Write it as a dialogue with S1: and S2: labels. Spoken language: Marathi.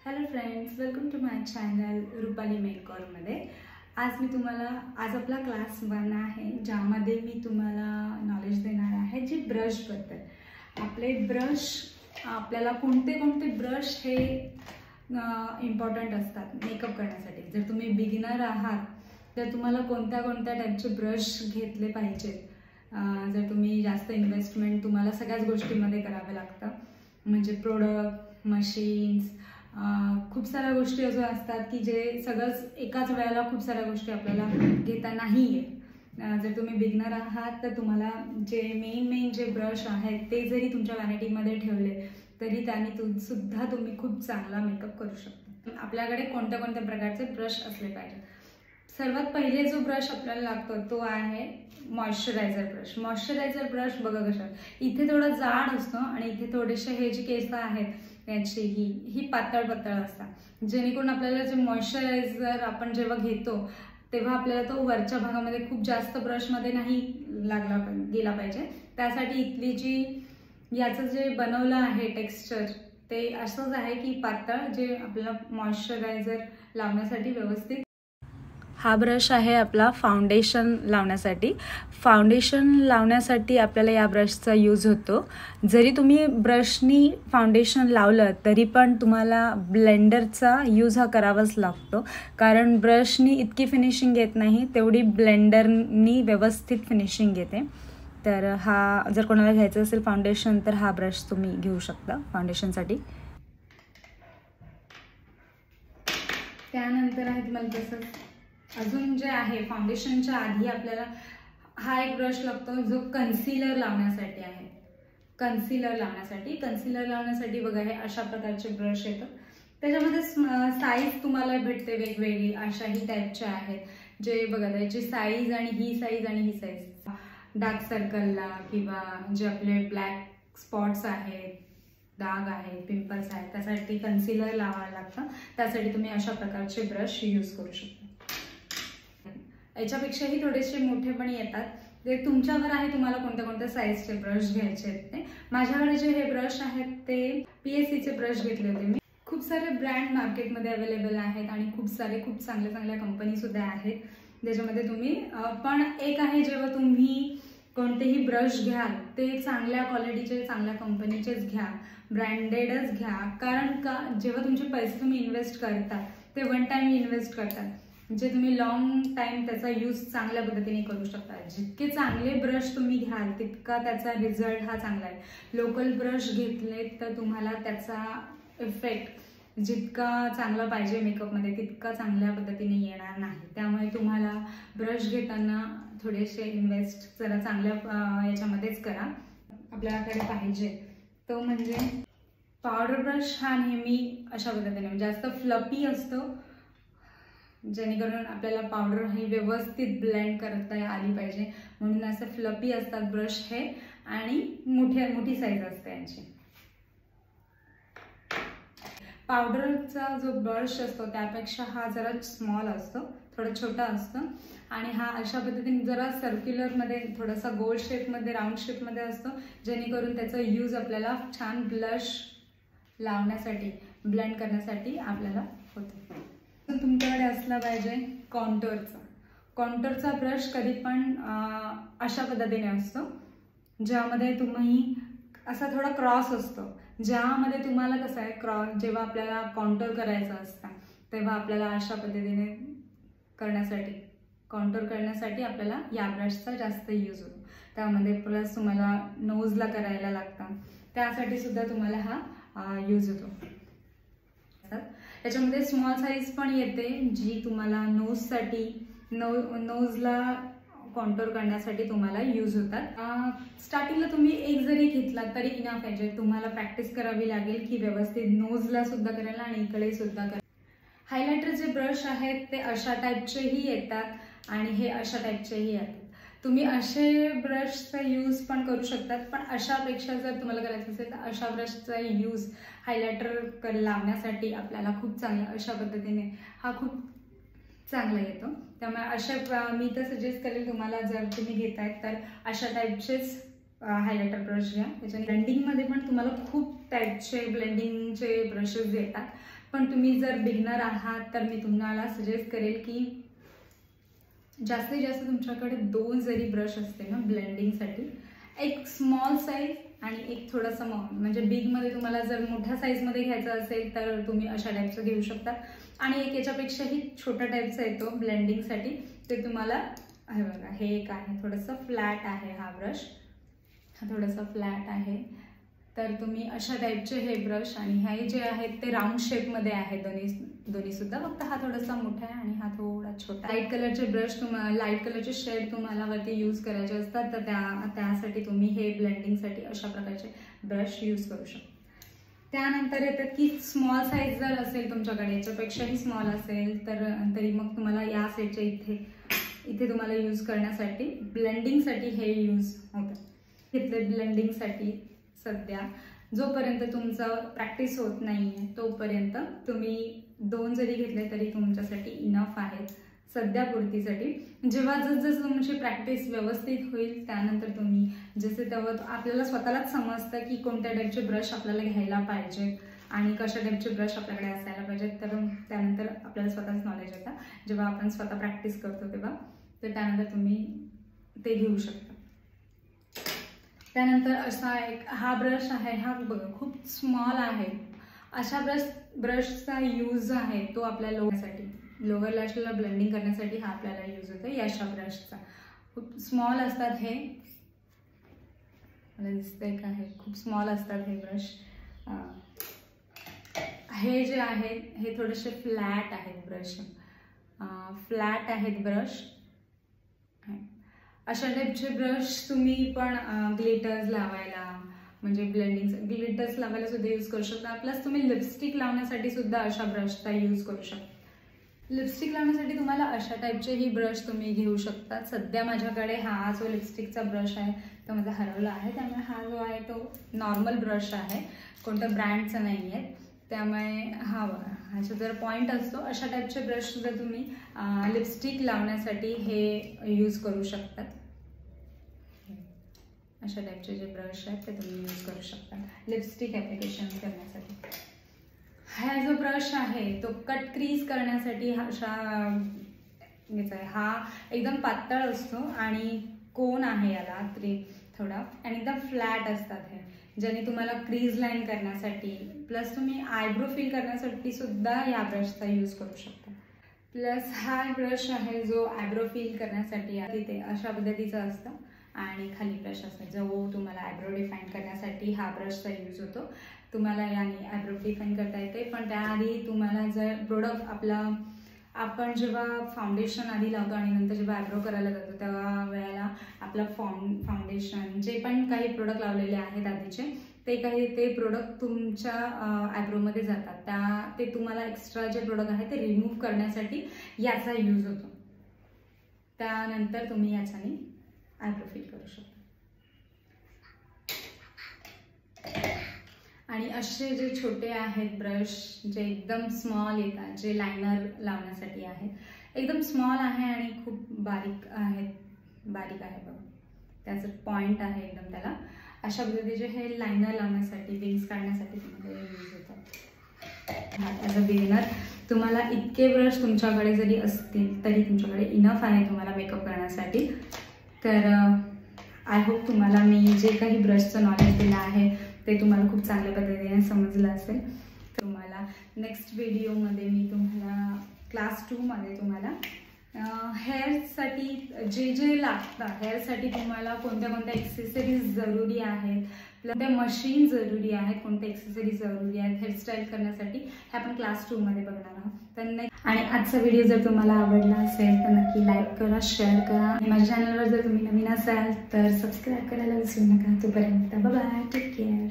S1: Hello friends, welcome to my channel Rupali मेकओव्हरमध्ये। आज आपला क्लास 1 आहे, ज्यामध्ये मी तुम्हाला नॉलेज देणार आहे जी ब्रशबद्दल। आपले ब्रश, आपल्याला कोणते कोणते ब्रश हे इम्पॉर्टंट असतात मेकअप करण्यासाठी। जर तुम्ही बिगिनर आहात तर तुम्हाला कोणत्या कोणत्या टाईपचे ब्रश घेतले पाहिजेत। जर तुम्ही जास्त इन्व्हेस्टमेंट तुम्हाला सगळ्याच गोष्टींमध्ये करावे लागतं, म्हणजे प्रोडक्ट, मशीन्स, खूप साऱ्या गोष्टी असं असतात की जे सगळंच एकाच वेळेला खूप साऱ्या गोष्टी आपल्याला घेता नाही येत। जर तुम्ही बिगिनर आहात तर तुम्हाला जे मेन जे ब्रश आहेत ते जरी तुमच्या व्हॅनिटीमध्ये ठेवले तरी त्याने सुद्धा तुम्ही खूप चांगला मेकअप करू शकता। आपल्याकडे कोणत्या कोणत्या प्रकारचे ब्रश असले पाहिजेत। सर्वात पहिले जो ब्रश आपल्याला लागतो तो आहे मॉइश्चरायझर ब्रश। मॉइश्चरायझर ब्रश बघा कशा इथे थोडा जाड असतो आणि इथे थोडेसे हे जे केस आहेत त्याची ही पातळ असतात, जेणेकरून आपल्याला जे मॉइश्चरायझर आपण जेव्हा घेतो तेव्हा आपल्याला तो वरच्या भागामध्ये खूप जास्त ब्रशमध्ये नाही गेला पाहिजे। त्यासाठी इथली जी याचं जे बनवलं आहे टेक्स्चर ते असंच आहे की पातळ, जे आपल्याला मॉइश्चरायझर लावण्यासाठी व्यवस्थित। हा ब्रश आहे आपला फाउंडेशन लावण्यासाठी। फाउंडेशन लावण्यासाठी आपल्याला या ब्रशचा यूज होतो। जरी तुम्ही ब्रशनी फाउंडेशन लावलं तरी पण तुम्हाला ब्लेंडरचा यूज हा करावाच लागतो, कारण ब्रशनी इतकी फिनिशिंग येत नाही तेवढी ब्लेंडरनी व्यवस्थित फिनिशिंग येते। तर हा जर कोणाला घ्यायचं असेल फाउंडेशन तर हा ब्रश तुम्ही घेऊ शकता फाउंडेशनसाठी। त्यानंतर आहे तुम्हाला तसं अजून जे आहे फाउंडेशनच्या आधी आपल्याला हा एक ब्रश लागतो जो कन्सिलर लावण्यासाठी आहे। कन्सिलर लावण्यासाठी बघा हे अशा प्रकारचे ब्रश येतात। त्याच्यामध्ये साईज तुम्हाला भेटते वेगवेगळी, अशाही टाईपचे आहेत जे बघा त्याची साईज आणि ही साईज डार्क सर्कलला किंवा जे आपले ब्लॅक स्पॉट्स आहेत, डाग आहेत, पिंपल्स आहेत, त्यासाठी कन्सिलर लावायला लागतं। त्यासाठी तुम्ही अशा प्रकारचे ब्रश यूज करू शकता। याच्यापेक्षाही थोडेसे मोठे पण येतात, ते तुमच्यावर आहे तुम्हाला कोणत्या कोणत्या साईजचे ब्रश घ्यायचे आहेत ते। माझ्याकडे जे हे ब्रश आहेत ते PSCचे ब्रश घेतले होते मी। खूप सारे ब्रँड मार्केटमध्ये अवेलेबल आहेत आणि खूप चांगल्या कंपनी सुद्धा आहेत ज्याच्यामध्ये तुम्ही पण एक आहे, जेव्हा तुम्ही कोणतेही ब्रश घ्याल ते चांगल्या क्वालिटीचे, चांगल्या कंपनीचेच घ्या, ब्रँडेडच घ्या। कारण का जेव्हा तुमचे पैसे तुम्ही इन्व्हेस्ट करता ते वन टाइम इन्व्हेस्ट करतात, जे तुम्ही लॉंग टाइम त्याचा यूज चांगल्या पद्धतीने करू शकता। जितके चांगले ब्रश तुम्ही घ्याल तितका त्याचा रिझल्ट हा चांगला आहे। लोकल ब्रश घेतले तर तुम्हाला त्याचा इफेक्ट जितका चांगला पाहिजे मेकअपमध्ये तितका चांगल्या पद्धतीने येणार नाही। त्यामुळे तुम्हाला ब्रश घेताना थोडेसे इन्व्हेस्ट जरा चांगल्या याच्यामध्येच करा। आपल्याकडे पाहिजे तो म्हणजे पावडर ब्रश। हा नेहमी अशा पद्धतीने जास्त फ्लपी असतो, जेणेकरून आपल्याला पावडर ही व्यवस्थित ब्लेंड करता आली पाहिजे, म्हणून असं फ्लपी असतात ब्रश हे, आणि मोठी साईज असते यांची। पावडरचा जो ब्रश असतो त्यापेक्षा हा जरा स्मॉल असतो, थोडा छोटा असतो, आणि हा अशा पद्धतीने जरा सर्क्युलरमध्ये, थोडासा गोल शेपमध्ये, राऊंड शेपमध्ये असतो, जेणेकरून त्याचा यूज आपल्याला छान ब्लश लावण्यासाठी, ब्लेंड करण्यासाठी आपल्याला होतो। तुमच्याकडे असला पाहिजे कॉन्टोरचा ब्रश। कधी पण अशा पद्धतीने असतो, ज्यामध्ये तुम्ही असा थोडा क्रॉस असतो, ज्यामध्ये तुम्हाला कसं आहे जेव्हा आपल्याला कॉन्टोर करायचं असतं तेव्हा आपल्याला अशा पद्धतीने कॉन्टोर करण्यासाठी आपल्याला या ब्रशचा जास्त यूज होतो। त्यामध्ये प्लस तुम्हाला नोजला करायला लागतं, त्यासाठी सुद्धा तुम्हाला हा यूज होतो। त्याच्यामध्ये स्मॉल साईज पण येते जी तुम्हाला नोजला कॉन्टोर करण्यासाठी तुम्हाला यूज होतात। स्टार्टिंगला तुम्ही एक जरी घेतला तरी इनफ आहे, तुम्हाला प्रॅक्टिस करावी लागेल की व्यवस्थित नोजला सुद्धा करायला आणि इकडे सुद्धा करायला। हायलायटरचे ब्रश आहेत ते अशा टाईपचेही येतात आणि हे अशा टाईपचेही येतात। तुम्ही असे ब्रशचा यूज पण करू शकतात, पण अशापेक्षा जर तुम्हाला करायचं असेल तर अशा ब्रशचा यूज हायलायटर लावण्यासाठी आपल्याला खूप चांगला, अशा पद्धतीने हा खूप चांगला येतो। त्यामुळे मी तर सजेस्ट करेल तुम्हाला, जर तुम्ही घेतायत तर अशा टाईपचेच हायलायटर ब्रश घ्या। त्याच्याने ब्लेंडिंगमध्ये पण तुम्हाला खूप टाईपचे ब्लेंडिंगचे ब्रशेस येतात, पण तुम्ही जर बिगनर आहात तर मी तुम्हाला सजेस्ट करेल की जास्तीत जास्त तुमच्याकडे 2 जरी ब्रश असते ना ब्लेंडिंगसाठी, एक स्मॉल साईज आणि एक थोडासा म्हणजे बिगमध्ये तुम्हाला जर मोठ्या साईजमध्ये घ्यायचं असेल तर तुम्ही अशा टाईपचं घेऊ शकता, आणि एक याच्यापेक्षाही छोट्या टाईपचा येतो ब्लेंडिंगसाठी, ते तुम्हाला हे बघा, हे एक आहे थोडंसं फ्लॅट आहे, हा ब्रश हा थोडासा फ्लॅट आहे, तर तुम्ही अशा टाईपचे हे ब्रश, आणि हे जे आहेत ते राऊंड शेपमध्ये आहेत दोन्ही सुद्धा, फक्त हा थोडासा मोठा आहे आणि हा थोडा छोटा. लाईट कलरचे ब्रश लाईट कलरचे शेड तुम्हाला वरती यूज करायचे असतात, तर त्यासाठी तुम्ही हे ब्लेंडिंगसाठी अशा प्रकारचे ब्रश यूज करू शकता. त्यानंतर येतं की स्मॉल साईज जर असेल तुमच्याकडे, याच्यापेक्षाही स्मॉल असेल तर तरी मग तुम्हाला या साईडच्या इथे तुम्हाला यूज करण्यासाठी ब्लेंडिंगसाठी हे यूज होतं. घेतले ब्लेंडिंगसाठी सध्या, जोपर्यंत तुमचं प्रॅक्टिस होत नाही आहे तोपर्यंत तुम्ही 2 जरी घेतले तरी तुमच्यासाठी इनफ आहेत सध्या पुरतीसाठी. जेव्हा जसं तुमची प्रॅक्टिस व्यवस्थित होईल त्यानंतर तुम्ही तेव्हा आपल्याला स्वतःलाच समजतं की कोणत्या टाईपचे ब्रश आपल्याला घ्यायला पाहिजेत आणि कशा टाईपचे ब्रश आपल्याकडे असायला पाहिजेत, तर त्यानंतर आपल्याला स्वतःच नॉलेज येतं जेव्हा आपण स्वतः प्रॅक्टिस करतो तेव्हा, तर त्यानंतर तुम्ही ते घेऊ शकता. त्यानंतर असा एक हा ब्रश आहे, हा बघा खूप स्मॉल आहे. अशा ब्रशचा यूज आहे तो आपल्या लोअर लॅशला ब्लेंडिंग करण्यासाठी हा आपल्याला यूज होतो. अशा ब्रशचा खूप स्मॉल असतात, हे मला दिसतंय का, हे खूप स्मॉल असतात हे ब्रश. हे जे आहेत हे थोडेसे फ्लॅट आहेत ब्रश, फ्लॅट आहेत ब्रश. अशा टाईपचे ब्रश तुम्ही पण ग्लिटर्स लावायला, म्हणजे ग्लिटर्स लावायला सुद्धा यूज करू शकता. प्लस तुम्ही लिपस्टिक लावण्यासाठी सुद्धा अशा ब्रशचा यूज करू शकता. लिपस्टिक लावण्यासाठी तुम्हाला अशा टाईपचे ही ब्रश तुम्ही घेऊ शकता. सध्या माझ्याकडे हा जो लिपस्टिकचा ब्रश आहे तो माझा हरवला आहे, त्यामुळे हा जो आहे तो नॉर्मल ब्रश आहे, कोणत्या ब्रँडचा नाही आहे. त्यामुळे ह्याचा जर पॉईंट असतो, अशा टाईपचे ब्रश सुद्धा तुम्ही लिपस्टिक लावण्यासाठी हे यूज करू शकतात. अशा टाईपचे जे ब्रश आहेत ते तुम्ही यूज करू शकता लिपस्टिक ॲप्लिकेशन करण्यासाठी. हा जो ब्रश आहे तो कट क्रीज करण्यासाठी अशा आहे, हा एकदम पातळ असतो आणि कोन आहे याला थोडा, आणि एकदम फ्लॅट असतात हे, ज्याने तुम्हाला क्रीज लाईन करण्यासाठी प्लस तुम्ही आयब्रो फिल करण्यासाठी सुद्धा या ब्रशचा यूज करू शकता. प्लस हा ब्रश आहे जो आयब्रो फिल करण्यासाठी तिथे अशा पद्धतीचा असतं आणि खाली ब्रश असतो, जो तुम्हाला आयब्रो डिफाईन करण्यासाठी हा ब्रशचा यूज होतो. तुम्हाला याने आयब्रो डिफाईन करता येते, पण त्याआधी तुम्हाला जर प्रोडक्ट आपण जेव्हा फाउंडेशन आधी लावतो आणि नंतर जेव्हा आयब्रो करायला जातो तेव्हा वेळेला आपलं फाउंडेशन जे पण काही प्रोडक्ट लावलेले आहेत आधीचे ते प्रोडक्ट तुमच्या आयब्रोमध्ये जातात, ते तुम्हाला एक्स्ट्रा जे प्रोडक्ट आहे ते रिमूव्ह करण्यासाठी याचा यूज होतो. त्यानंतर तुम्ही याच्याने आयब्रो फिल करू शकता. आणि असे जे छोटे आहेत ब्रश जे एकदम स्मॉल येतात, जे लायनर लावण्यासाठी आहेत, एकदम स्मॉल आहे आणि खूप बारीक आहे बघा, त्याचं पॉईंट आहे एकदम त्याला. अशा पद्धतीचे हे लायनर लावण्यासाठी, विंग्स काढण्यासाठी तुम्हाला यूज होतात. ॲज अ बिगिनर तुम्हाला इतके ब्रश तुमच्याकडे जरी असतील तरी तुमच्याकडे इनफ आहे तुम्हाला मेकअप करण्यासाठी. तर आय होप तुम्हाला मी जे काही ब्रशचं नॉलेज दिलं आहे ते तुम्हाला खूप चांगल्या पद्धतीने समजलं असेल. तुम्हाला नेक्स्ट व्हिडिओमध्ये मी तुम्हाला क्लास 2 मध्ये तुम्हाला हेअरसाठी जे लागतं, हेअरसाठी तुम्हाला कोणत्या एक्सेसरीज जरुरी आहेत, कोणत्या मशीन जरुरी आहेत, कोणत्या एक्सेसरीज जरुरी आहेत हेअरस्टाईल करण्यासाठी, हे आपण क्लास 2 मध्ये बघणार आहोत. तर आणि आजचा व्हिडिओ जर तुम्हाला आवडला असेल तर नक्की लाईक करा, शेअर करा, आणि माझ्या चॅनलवर जर तुम्ही नवीन असाल तर सबस्क्राईब करायला विसरू नका. तोपर्यंत बाय बाय, टेक केअर.